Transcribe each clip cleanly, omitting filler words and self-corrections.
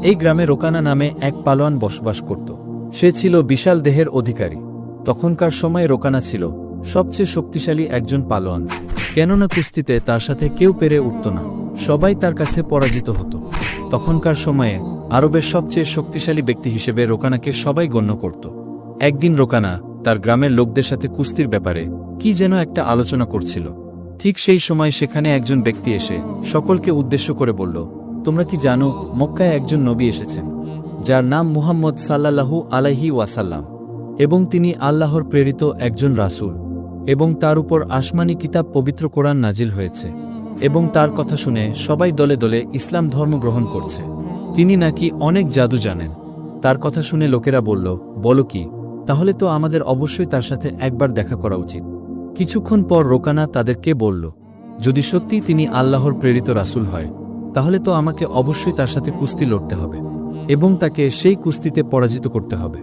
এই গ্রামে রোকানা নামে এক পালোয়ান বসবাস করত। সে ছিল বিশাল দেহের অধিকারী। তখনকার সময়ে রোকানা ছিল সবচেয়ে শক্তিশালী একজন পালোয়ান। কেননা কুস্তিতে তার সাথে কেউ পেরে উঠত না, সবাই তার কাছে পরাজিত হতো। তখনকার সময়ে আরবের সবচেয়ে শক্তিশালী ব্যক্তি হিসেবে রোকানাকে সবাই গণ্য করত। একদিন রোকানা তার গ্রামের লোকদের সাথে কুস্তির ব্যাপারে কি যেন একটা আলোচনা করছিল। ঠিক সেই সময় সেখানে একজন ব্যক্তি এসে সকলকে উদ্দেশ্য করে বলল, তোমরা কি জানো মক্কায় একজন নবী এসেছেন, যার নাম মুহাম্মদ সাল্লাল্লাহু আলাইহি ওয়াসাল্লাম, এবং তিনি আল্লাহর প্রেরিত একজন রাসূল, এবং তার উপর আসমানি কিতাব পবিত্র কোরআন নাজিল হয়েছে, এবং তার কথা শুনে সবাই দলে দলে ইসলাম ধর্ম গ্রহণ করছে। তিনি নাকি অনেক জাদু জানেন। তার কথা শুনে লোকেরা বলল, বলো কি, তাহলে তো আমাদের অবশ্যই তার সাথে একবার দেখা করা উচিত। কিছুক্ষণ পর রোকানা তাদেরকে বলল, যদি সত্যি তিনি আল্লাহর প্রেরিত রাসূল হয়, তাহলে তো আমাকে অবশ্যই তার সাথে কুস্তি লড়তে হবে এবং তাকে সেই কুস্তিতে পরাজিত করতে হবে।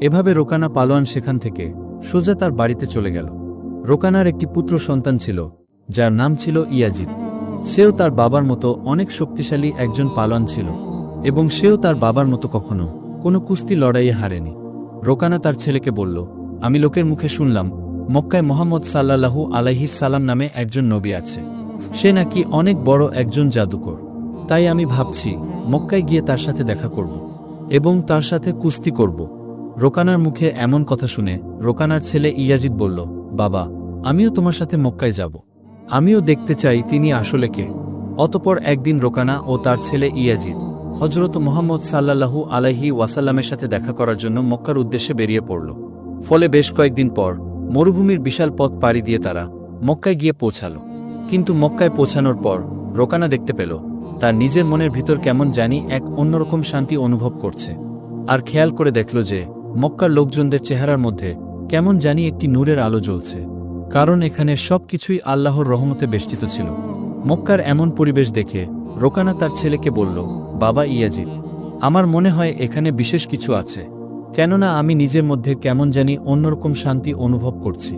এভাবে রোকানা পালোয়ান সেখান থেকে সোজা তার বাড়িতে চলে গেল। রোকানার একটি পুত্র সন্তান ছিল, যার নাম ছিল ইয়াজিদ। সেও তার বাবার মতো অনেক শক্তিশালী একজন পালোয়ান ছিল, এবং সেও তার বাবার মতো কখনো কোনো কুস্তি লড়াইয়ে হারেনি। রোকানা তার ছেলেকে বলল, আমি লোকের মুখে শুনলাম মক্কায় মুহাম্মদ সাল্লাল্লাহু আলাইহিস সালাম নামে একজন নবী আছে। সে নাকি অনেক বড় একজন জাদুকর। তাই আমি ভাবছি মক্কায় গিয়ে তার সাথে দেখা করব এবং তার সাথে কুস্তি করব। রোকানার মুখে এমন কথা শুনে রোকানার ছেলে ইয়াজিদ বলল, বাবা, আমিও তোমার সাথে মক্কায় যাব। আমিও দেখতে চাই তিনি আসলে কে। অতপর একদিন রোকানা ও তার ছেলে ইয়াজিদ হযরত মুহাম্মদ সাল্লাল্লাহু আলাইহি ওয়াসাল্লামের সাথে দেখা করার জন্য মক্কার উদ্দেশ্যে বেরিয়ে পড়ল। ফলে বেশ কয়েকদিন পর মরুভূমির বিশাল পথ পাড়ি দিয়ে তারা মক্কায় গিয়ে পৌঁছাল। কিন্তু মক্কায় পৌঁছানোর পর রোকানা দেখতে পেল তার নিজের মনের ভিতর কেমন জানি এক অন্যরকম শান্তি অনুভব করছে। আর খেয়াল করে দেখল যে মক্কার লোকজনদের চেহারার মধ্যে কেমন জানি একটি নূরের আলো জ্বলছে, কারণ এখানে সবকিছুই আল্লাহর রহমতে বেষ্টিত ছিল। মক্কার এমন পরিবেশ দেখে রোকানা তার ছেলেকে বলল, বাবা ইয়াজিদ, আমার মনে হয় এখানে বিশেষ কিছু আছে, কেননা আমি নিজের মধ্যে কেমন জানি অন্যরকম শান্তি অনুভব করছি,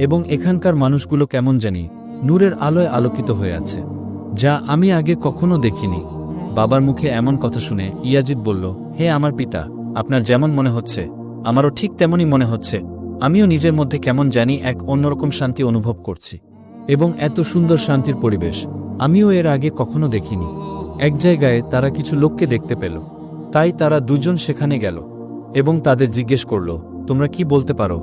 এবং এখানকার মানুষগুলো কেমন জানি নূরের আলোয় আলোকিত হয়ে আছে, যা আমি আগে কখনো দেখিনি। বাবার মুখে এমন কথা শুনে ইয়াজিদ বলল, হে আমার পিতা, আপনার যেমন মনে হচ্ছে আমারও ঠিক তেমনই মনে হচ্ছে। আমিও নিজের মধ্যে কেমন জানি এক অন্যরকম শান্তি অনুভব করছি, এবং এত সুন্দর শান্তির পরিবেশ আমিও এর আগে কখনো দেখিনি। এক জায়গায় তারা কিছু লোককে দেখতে পেল, তাই তারা দুজন সেখানে গেল এবং তাদের জিজ্ঞেস করল, তোমরা কি বলতে পারো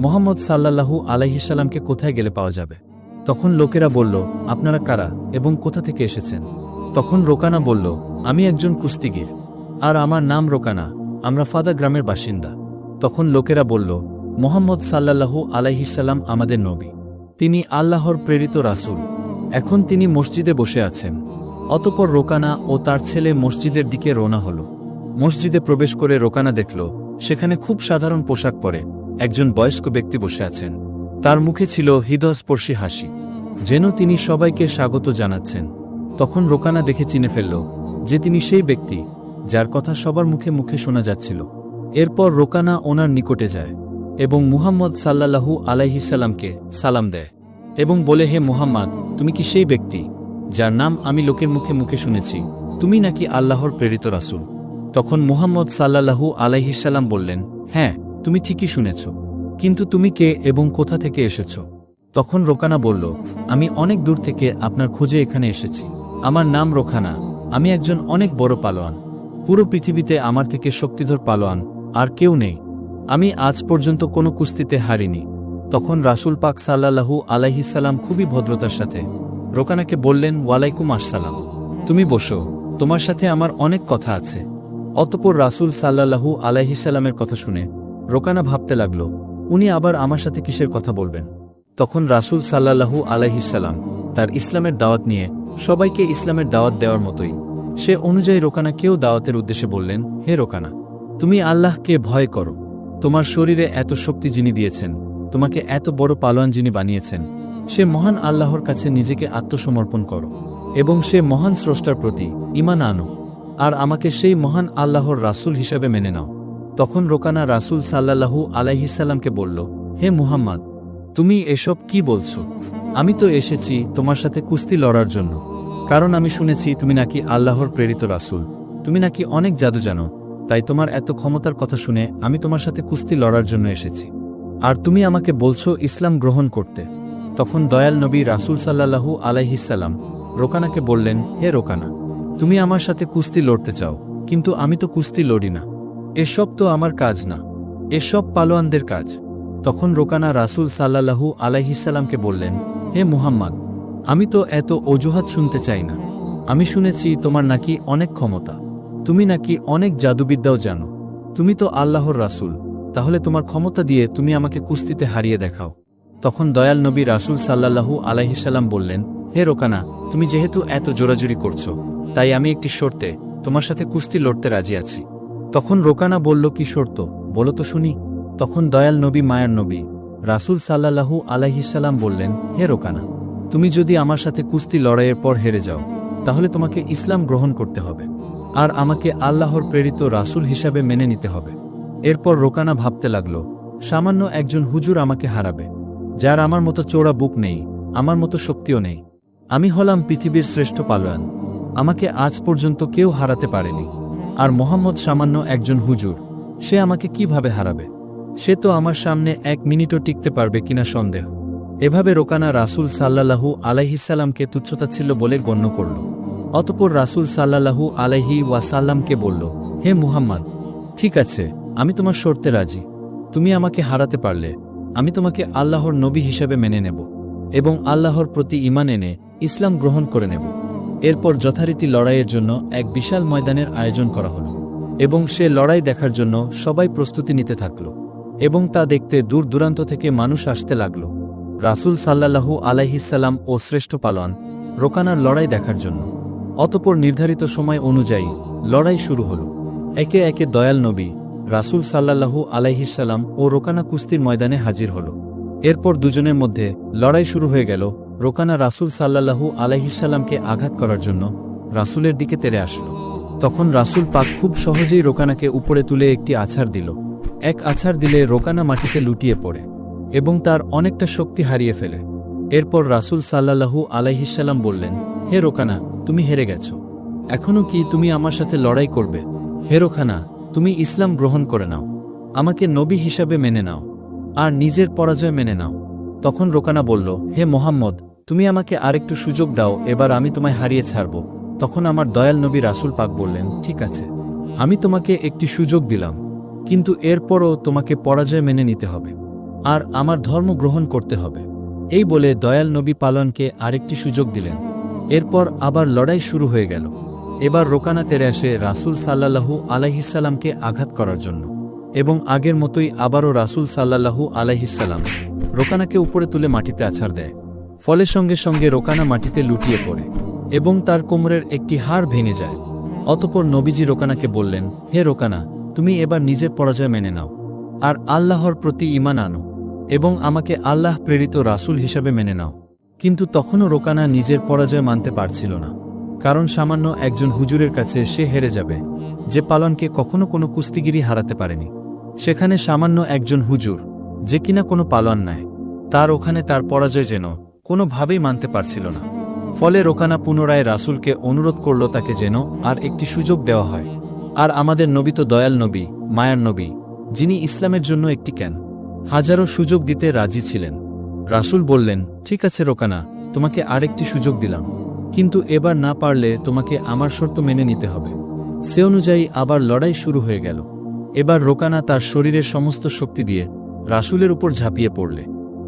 মুহাম্মদ সাল্লাল্লাহু আলাইহিস সালামকে কোথায় গেলে পাওয়া যাবে? তখন লোকেরা বলল, আপনারা কারা এবং কোথা থেকে এসেছেন? তখন রোকানা বলল, আমি একজন কুস্তিগীর, আর আমার নাম রোকানা, আমরা ফাদা গ্রামের বাসিন্দা। তখন লোকেরা বলল, মুহাম্মদ সাল্লাল্লাহু আলাইহিস সালাম আমাদের নবী, তিনি আল্লাহর প্রেরিত রাসূল, এখন তিনি মসজিদে বসে আছেন। অতঃপর রোকানা ও তার ছেলে মসজিদের দিকে রওনা হল। মসজিদে প্রবেশ করে রোকানা দেখল সেখানে খুব সাধারণ পোশাক পরে একজন বয়স্ক ব্যক্তি বসে আছেন। তার মুখে ছিল হৃদয়স্পর্শী হাসি, যেন তিনি সবাইকে স্বাগত জানাচ্ছেন। তখন রোকানা দেখে চিনে ফেলল যে তিনি সেই ব্যক্তি যার কথা সবার মুখে মুখে শোনা যাচ্ছিল। এরপর রোকানা ওনার নিকটে যায় এবং মুহাম্মদ সাল্লাল্লাহু আলাইহিস সালামকে সালাম দেয় এবং বলে, হে মুহাম্মদ, তুমি কি সেই ব্যক্তি যার নাম আমি লোকের মুখে মুখে শুনেছি? তুমি নাকি আল্লাহর প্রেরিত রাসূল? তখন মুহাম্মদ সাল্লাল্লাহু আলাইহিস সালাম বললেন, হ্যাঁ, তুমি ঠিকই শুনেছ, কিন্তু তুমি কে এবং কোথা থেকে এসেছ? তখন রোকানা বলল, আমি অনেক দূর থেকে আপনার খোঁজে এখানে এসেছি। আমার নাম রোকানা, আমি একজন অনেক বড় পালোয়ান। পুরো পৃথিবীতে আমার থেকে শক্তিধর পালোয়ান আর কেউ নেই। আমি আজ পর্যন্ত কোনো কুস্তিতে হারিনি। তখন রাসূল পাক সাল্লাল্লাহু আলাইহিস সালাম খুবই ভদ্রতার সাথে রোকানাকে বললেন, ওয়ালাইকুম আসসালাম, তুমি বসো, তোমার সাথে আমার অনেক কথা আছে। অতঃপর রাসূল সাল্লাল্লাহু আলাইহিস সালামের কথা শুনে রোকানা ভাবতে লাগল, উনি আবার আমার সাথে কিসের কথা বলবেন। তখন রাসূল সাল্লাল্লাহু আলাইহিস সালাম তার ইসলামের দাওয়াত নিয়ে সবাইকে ইসলামের দাওয়াত দেওয়ার মতোই সে অনুযায়ী রোকানাকেও দাওয়াতের উদ্দেশ্যে বললেন, হে রোকানা, তুমি আল্লাহকে ভয় করো। তোমার শরীরে এত শক্তি যিনি দিয়েছেন, তোমাকে এত বড় পালোয়ান যিনি বানিয়েছেন, সে মহান আল্লাহর কাছে নিজেকে আত্মসমর্পণ করো এবং সে মহান স্রষ্টার প্রতি ঈমান আনো, আর আমাকে সেই মহান আল্লাহর রাসূল হিসেবে মেনে নাও। তখন রোকানা রাসূল সাল্লাল্লাহু আলাইহিস সালামকে বলল, হে মুহাম্মদ, তুমি এসব কি বলছো? আমি তো এসেছি তোমার সাথে কুস্তি লড়ার জন্য, কারণ আমি শুনেছি তুমি নাকি আল্লাহর প্রেরিত রাসূল। তুমি নাকি অনেক জাদু জানো, তাই তোমার এত ক্ষমতার কথা শুনে আমি তোমার সাথে কুস্তি লড়ার জন্য এসেছি। আর তুমি আমাকে বলছো ইসলাম গ্রহণ করতে। তখন দয়াল নবী রাসূল সাল্লাল্লাহু আলাইহিসসালাম রোকানাকে বললেন, হে রোকানা, তুমি আমার সাথে কুস্তি লড়তে চাও, কিন্তু আমি তো কুস্তি লড়ি না। এসব তো আমার কাজ না, এসব পালোয়ানদের কাজ। তখন রোকানা রাসূল সাল্লাল্লাহু আলাইহিসসালামকে বললেন, হে মুহাম্মদ, আমি তো এত অজুহাত শুনতে চাই না। আমি শুনেছি তোমার নাকি অনেক ক্ষমতা, তুমি নাকি অনেক জাদুবিদ্যাও জানো। তুমি তো আল্লাহর রাসূল, তাহলে তোমার ক্ষমতা দিয়ে তুমি আমাকে কুস্তিতে হারিয়ে দেখাও। তখন দয়াল নবী রাসূল সাল্লাল্লাহু আলাইহিসসালাম বললেন, হে রোকানা, তুমি যেহেতু এত জোরাজুরি করছো, তাই আমি একটি শর্তে তোমার সাথে কুস্তি লড়তে রাজি আছি। তখন রোকানা বলল, কি শর্ত, বলো তো শুনি। তখন দয়াল নবী মায়ার নবী রাসূল সাল্লাল্লাহু আলাইহিসসালাম বললেন, হে রোকানা, তুমি যদি আমার সাথে কুস্তি লড়াইয়ের পর হেরে যাও, তাহলে তোমাকে ইসলাম গ্রহণ করতে হবে, আর আমাকে আল্লাহর প্রেরিত রাসূল হিসাবে মেনে নিতে হবে। এরপর রোকানা ভাবতে লাগল, সামান্য একজন হুজুর আমাকে হারাবে, যার আমার মতো চোরা বুক নেই, আমার মতো শক্তিও নেই। আমি হলাম পৃথিবীর শ্রেষ্ঠ পালোয়ান, আমাকে আজ পর্যন্ত কেউ হারাতে পারেনি। আর মোহাম্মদ সামান্য একজন হুজুর, সে আমাকে কিভাবে হারাবে? সে তো আমার সামনে এক মিনিটও টিকতে পারবে কিনা সন্দেহ। এভাবে রোকানা রাসূল সাল্লাল্লাহু আলাইহিসসালামকে তুচ্ছতাচ্ছিল্য বলে গণ্য করল। অতঃপর রাসূল সাল্লাল্লাহু আলাইহি ওয়াসাল্লামকে বলল, হে মুহাম্মদ, ঠিক আছে, আমি তোমার শর্তে রাজি। তুমি আমাকে হারাতে পারলে আমি তোমাকে আল্লাহর নবী হিসেবে মেনে নেব এবং আল্লাহর প্রতি ঈমান এনে ইসলাম গ্রহণ করে নেব। এরপর যথারীতি লড়াইয়ের জন্য এক বিশাল ময়দানের আয়োজন করা হলো এবং সে লড়াই দেখার জন্য সবাই প্রস্তুতি নিতে থাকল এবং তা দেখতে দূর দূরান্ত থেকে মানুষ আসতে লাগল রাসূল সাল্লাল্লাহু আলাইহিসসালাম ও শ্রেষ্ঠ পালোয়ান রোকানার লড়াই দেখার জন্য। অতঃপর নির্ধারিত সময় অনুযায়ী লড়াই শুরু হল। একে একে দয়াল নবী রাসূল সাল্লাল্লাহু আলাইহিসসালাম ও রোকানা কুস্তির ময়দানে হাজির হল। এরপর দুজনের মধ্যে লড়াই শুরু হয়ে গেল। রোকানা রাসূল সাল্লাল্লাহু আলাইহিসসালামকে আঘাত করার জন্য রাসূলের দিকে তেড়ে আসলো। তখন রাসূল পাক খুব সহজেই রোকানাকে উপরে তুলে একটি আছাড় দিল। এক আছাড় দিলে রোকানা মাটিতে লুটিয়ে পড়ে এবং তার অনেকটা শক্তি হারিয়ে ফেলে। এরপর রাসূল সাল্লাল্লাহু আলাইহিসসালাম বললেন, হে রোকানা, তুমি হেরে গেছো। এখনও কি তুমি আমার সাথে লড়াই করবে? হে রোকানা, তুমি ইসলাম গ্রহণ করে নাও, আমাকে নবী হিসাবে মেনে নাও, আর নিজের পরাজয় মেনে নাও। তখন রোকানা বলল, হে মোহাম্মদ, তুমি আমাকে আরেকটু সুযোগ দাও, এবার আমি তোমায় হারিয়ে ছাড়ব। তখন আমার দয়াল নবী রাসূল পাক বললেন, ঠিক আছে, আমি তোমাকে একটি সুযোগ দিলাম, কিন্তু এরপরও তোমাকে পরাজয় মেনে নিতে হবে আর আমার ধর্ম গ্রহণ করতে হবে। এই বলে দয়াল নবী পালনকে আরেকটি সুযোগ দিলেন। এরপর আবার লড়াই শুরু হয়ে গেল। এবার রোকানা তেড়ে আসে রাসূল সাল্লাল্লাহু আলাইহিসসালামকে আঘাত করার জন্য এবং আগের মতোই আবারও রাসূল সাল্লাল্লাহু আলাইহিসসালাম রোকানাকে উপরে তুলে মাটিতে আছাড় দেয়। ফলে সঙ্গে সঙ্গে রোকানা মাটিতে লুটিয়ে পড়ে এবং তার কোমরের একটি হাড় ভেঙে যায়। অতঃপর নবীজি রোকানাকে বললেন, হে রোকানা, তুমি এবার নিজের পরাজয় মেনে নাও আর আল্লাহর প্রতি ঈমান আনো এবং আমাকে আল্লাহ প্রেরিত রাসূল হিসাবে মেনে নাও। কিন্তু তখনও রোকানা নিজের পরাজয় মানতে পারছিল না, কারণ সামান্য একজন হুজুরের কাছে সে হেরে যাবে, যে পালনকে কখনো কোনো কুস্তিগিরি হারাতে পারেনি। সেখানে সামান্য একজন হুজুর, যে কিনা কোনো পালন নয়, তার ওখানে তার পরাজয় যেন কোনোভাবেই মানতে পারছিল না। ফলে রোকানা পুনরায় রাসূলকে অনুরোধ করল তাকে যেন আর একটি সুযোগ দেওয়া হয়। আর আমাদের নবী তো দয়াল নবী, মায়ার নবী, যিনি ইসলামের জন্য একটি কেন হাজারো সুযোগ দিতে রাজি ছিলেন। রাসূল বললেন, ঠিক আছে রোকানা, তোমাকে আরেকটি সুযোগ দিলাম, কিন্তু এবার না পারলে তোমাকে আমার শর্ত মেনে নিতে হবে। সে অনুযায়ী আবার লড়াই শুরু হয়ে গেল। এবার রোকানা তার শরীরের সমস্ত শক্তি দিয়ে রাসূলের উপর ঝাঁপিয়ে পড়লে,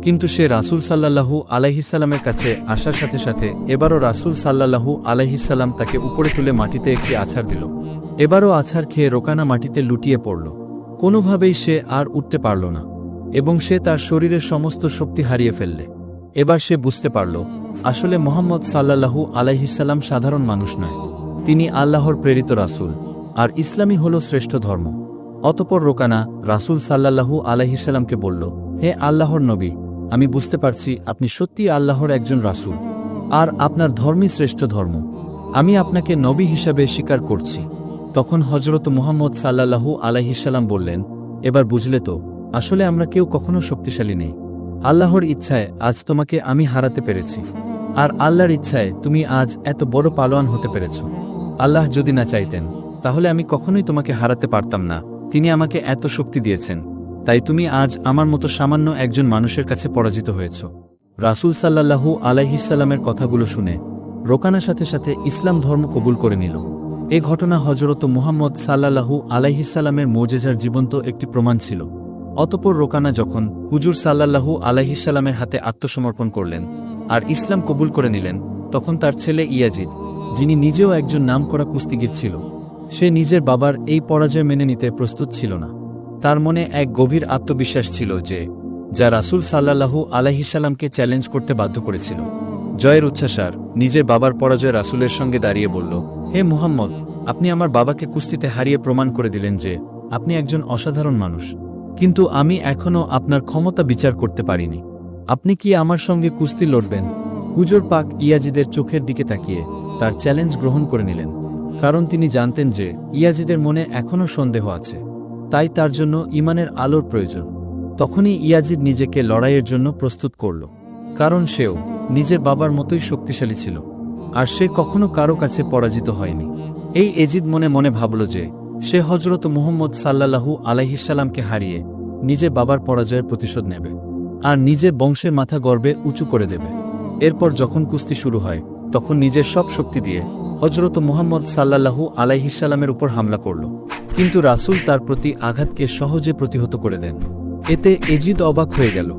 কিন্তু সে রাসূল সাল্লাল্লাহু আলাইহিসসালামের কাছে আসার সাথে সাথে এবারও রাসূল সাল্লাল্লাহু আলাইহিসসালাম তাকে উপরে তুলে মাটিতে একটি আছাড় দিল। এবারও আছাড় খেয়ে রোকানা মাটিতে লুটিয়ে পড়ল। কোনোভাবেই সে আর উঠতে পারল না এবং সে তার শরীরের সমস্ত শক্তি হারিয়ে ফেললে। এবার সে বুঝতে পারল, আসলে মুহাম্মদ সাল্লাল্লাহু আলাইহিসসালাম সাধারণ মানুষ নয়, তিনি আল্লাহর প্রেরিত রাসূল, আর ইসলামই হল শ্রেষ্ঠ ধর্ম। অতঃপর রোকানা রাসূল সাল্লাল্লাহু আলাইহিসসালামকে বলল, হে আল্লাহর নবী, আমি বুঝতে পারছি আপনি সত্যিই আল্লাহর একজন রাসূল, আর আপনার ধর্মই শ্রেষ্ঠ ধর্ম। আমি আপনাকে নবী হিসাবে স্বীকার করছি। তখন হযরত মুহাম্মদ সাল্লাল্লাহু আলাইহিসসালাম বললেন, এবার বুঝলে তো, আসলে আমরা কেউ কখনো শক্তিশালী নেই। আল্লাহর ইচ্ছায় আজ তোমাকে আমি হারাতে পেরেছি, আর আল্লাহর ইচ্ছায় তুমি আজ এত বড় পালোয়ান হতে পেরেছ। আল্লাহ যদি না চাইতেন তাহলে আমি কখনোই তোমাকে হারাতে পারতাম না। তিনি আমাকে এত শক্তি দিয়েছেন, তাই তুমি আজ আমার মতো সামান্য একজন মানুষের কাছে পরাজিত হয়েছ। রাসূল সাল্লাল্লাহু আলাইহিসসালামের কথাগুলো শুনে রোকানা সাথে সাথে ইসলাম ধর্ম কবুল করে নিল। এ ঘটনা হযরত মুহাম্মদ সাল্লাল্লাহু আলাইহিসসালামের মুজিজার জীবন্ত একটি প্রমাণ ছিল। অতঃপর রোকানা যখন হুজুর সাল্লাল্লাহু আলাইহিসসালামের হাতে আত্মসমর্পণ করলেন আর ইসলাম কবুল করে নিলেন, তখন তার ছেলে ইয়াজিদ, যিনি নিজেও একজন নামকরা কুস্তিগীর ছিল, সে নিজের বাবার এই পরাজয় মেনে নিতে প্রস্তুত ছিল না। তার মনে এক গভীর আত্মবিশ্বাস ছিল যা রাসূল সাল্লাল্লাহু আলাইহিসসালামকে চ্যালেঞ্জ করতে বাধ্য করেছিল। জয়ের উচ্ছ্বাসার নিজের বাবার পরাজয় রাসূলের সঙ্গে দাঁড়িয়ে বলল, হে মুহাম্মদ, আপনি আমার বাবাকে কুস্তিতে হারিয়ে প্রমাণ করে দিলেন যে আপনি একজন অসাধারণ মানুষ, কিন্তু আমি এখনও আপনার ক্ষমতা বিচার করতে পারিনি। আপনি কি আমার সঙ্গে কুস্তি লড়বেন? হুজুর পাক ইয়াজিদের চোখের দিকে তাকিয়ে তার চ্যালেঞ্জ গ্রহণ করে নিলেন, কারণ তিনি জানতেন যে ইয়াজিদের মনে এখনও সন্দেহ আছে, তাই তার জন্য ঈমানের আলোর প্রয়োজন। তখনই ইয়াজিদ নিজেকে লড়াইয়ের জন্য প্রস্তুত করল, কারণ সেও নিজের বাবার মতোই শক্তিশালী ছিল, আর সে কখনো কারো কাছে পরাজিত হয়নি। এই ইয়াজিদ মনে মনে ভাবল যে সে হযরত মুহাম্মদ সাল্লাল্লাহু আলাইহিসসালামকে হারিয়ে নিজের বাবার পরাজয়ের প্রতিশোধ নেবে আর নিজের বংশের মাথা গর্বে উঁচু করে দেবে। এরপর যখন কুস্তি শুরু হয়, তখন নিজের সব শক্তি দিয়ে হযরত মুহাম্মদ সাল্লাল্লাহু আলাইহিসসালামের উপর হামলা করল, কিন্তু রাসূল তার প্রতি আঘাতকে সহজে প্রতিহত করে দেন। এতে ইয়াজিদ অবাক হয়ে গেল।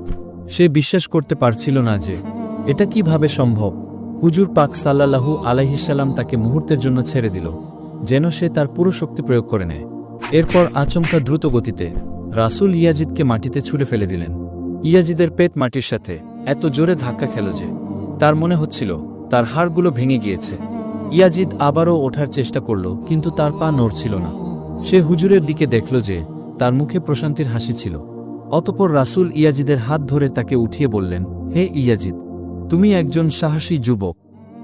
সে বিশ্বাস করতে পারছিল না যে এটা কিভাবে সম্ভব। হুজুর পাক সাল্লাল্লাহু আলাইহিসসালাম তাকে মুহূর্তের জন্য ছেড়ে দিল, যেন সে তার পুরো শক্তি প্রয়োগ করে নেয়। এরপর আচমকা দ্রুত গতিতে রাসূল ইয়াজিদকে মাটিতে ছুঁড়ে ফেলে দিলেন। ইয়াজিদের পেট মাটির সাথে এত জোরে ধাক্কা খেল যে তার মনে হচ্ছিল তার হাড়গুলো ভেঙে গিয়েছে। ইয়াজিদ আবারও ওঠার চেষ্টা করল, কিন্তু তার পা নড়ছিল না। সে হুজুরের দিকে দেখল যে তার মুখে প্রশান্তির হাসি ছিল। অতঃপর রাসূল ইয়াজিদের হাত ধরে তাকে উঠিয়ে বললেন, হে ইয়াজিদ, তুমি একজন সাহসী যুবক,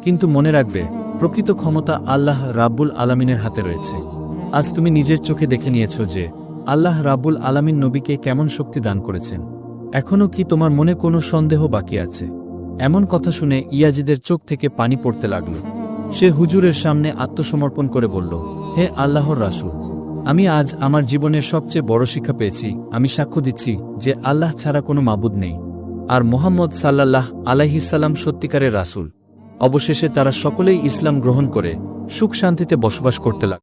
কিন্তু মনে রাখবে প্রকৃত ক্ষমতা আল্লাহ রাব্বুল আলামিনের হাতে রয়েছে। আজ তুমি নিজের চোখে দেখে নিয়েছ যে আল্লাহ রাব্বুল আলামিন নবীকে কেমন শক্তি দান করেছেন। এখনও কি তোমার মনে কোনো সন্দেহ বাকি আছে? এমন কথা শুনে ইয়াজিদের চোখ থেকে পানি পড়তে লাগল। সে হুজুরের সামনে আত্মসমর্পণ করে বলল, হে আল্লাহর রাসূল, আমি আজ আমার জীবনের সবচেয়ে বড় শিক্ষা পেয়েছি। আমি সাক্ষ্য দিচ্ছি যে আল্লাহ ছাড়া কোনো মাবুদ নেই, আর মুহাম্মদ সাল্লাল্লাহু আলাইহিসসালাম সত্যিকারের রাসূল। অবশেষে তারা সকলেই ইসলাম গ্রহণ করে সুখ শান্তিতে বসবাস করতে লাগল।